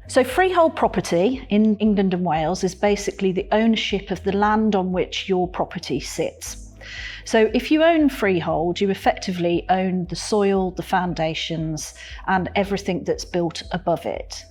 So freehold property in England and Wales is basically the ownership of the land on which your property sits. So if you own freehold, you effectively own the soil, the foundations, and everything that's built above it.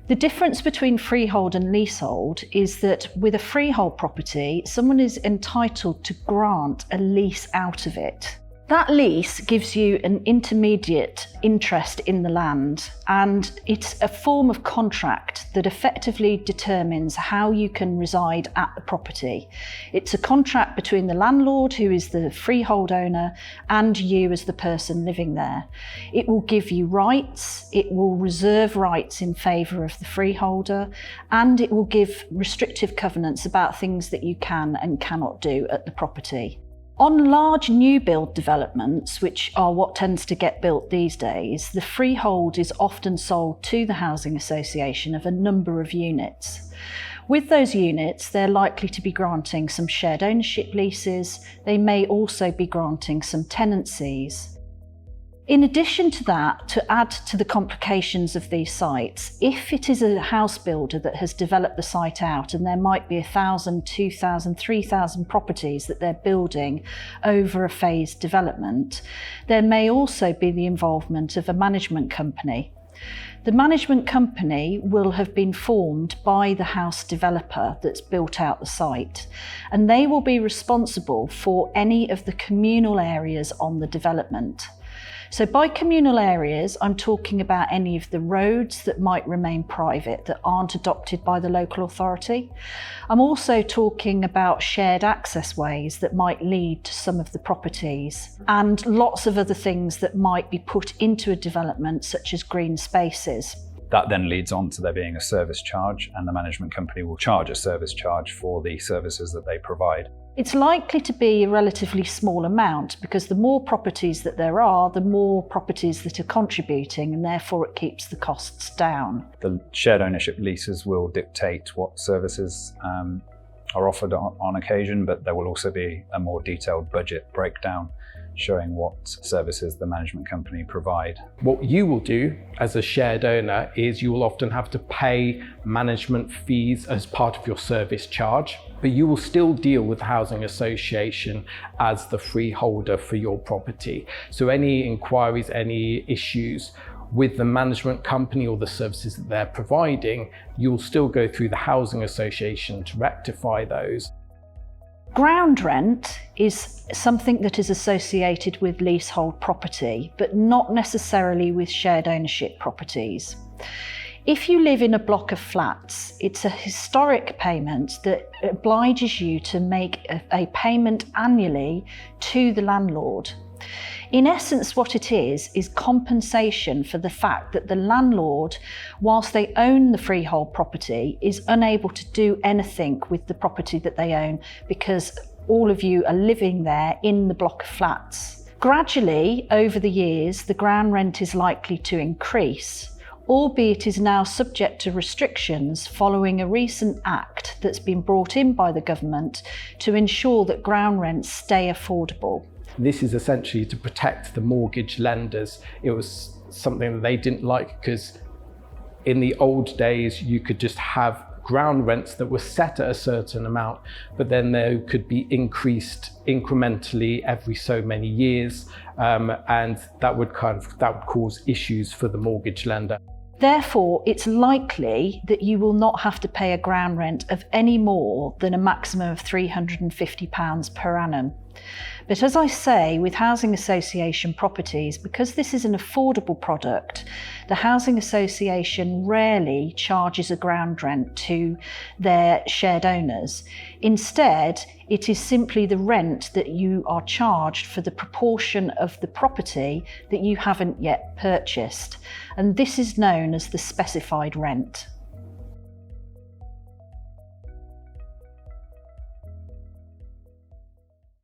The difference between freehold and leasehold is that with a freehold property, someone is entitled to grant a lease out of it. That lease gives you an intermediate interest in the land, and it's a form of contract that effectively determines how you can reside at the property. It's a contract between the landlord, who is the freehold owner, and you as the person living there. It will give you rights, it will reserve rights in favour of the freeholder, and it will give restrictive covenants about things that you can and cannot do at the property. On large new build developments, which are what tends to get built these days, the freehold is often sold to the housing association of a number of units. With those units, they're likely to be granting some shared ownership leases. They may also be granting some tenancies. In addition to that, to add to the complications of these sites, if it is a house builder that has developed the site out and there might be 1,000, 2,000, 3,000 properties that they're building over a phased development, there may also be the involvement of a management company. The management company will have been formed by the house developer that's built out the site, and they will be responsible for any of the communal areas on the development. So by communal areas, I'm talking about any of the roads that might remain private, that aren't adopted by the local authority. I'm also talking about shared access ways that might lead to some of the properties, and lots of other things that might be put into a development, such as green spaces. That then leads on to there being a service charge, and the management company will charge a service charge for the services that they provide. It's likely to be a relatively small amount, because the more properties that there are, the more properties that are contributing, and therefore it keeps the costs down. The shared ownership leases will dictate what services are offered on occasion, but there will also be a more detailed budget breakdown showing what services the management company provide. What you will do as a shared owner is you will often have to pay management fees as part of your service charge, but you will still deal with the housing association as the freeholder for your property. So any inquiries, any issues with the management company or the services that they're providing, you'll still go through the housing association to rectify those. Ground rent is something that is associated with leasehold property, but not necessarily with shared ownership properties. If you live in a block of flats, it's a historic payment that obliges you to make a payment annually to the landlord. In essence, what it is compensation for the fact that the landlord, whilst they own the freehold property, is unable to do anything with the property that they own because all of you are living there in the block of flats. Gradually, over the years, the ground rent is likely to increase, albeit is now subject to restrictions following a recent act that's been brought in by the government to ensure that ground rents stay affordable. This is essentially to protect the mortgage lenders. It was something that they didn't like, because in the old days you could just have ground rents that were set at a certain amount, but then they could be increased incrementally every so many years, and that would cause issues for the mortgage lender. Therefore, it's likely that you will not have to pay a ground rent of any more than a maximum of £350 per annum. But as I say, with housing association properties, because this is an affordable product, the housing association rarely charges a ground rent to their shared owners. Instead, it is simply the rent that you are charged for the proportion of the property that you haven't yet purchased. And this is known as the specified rent.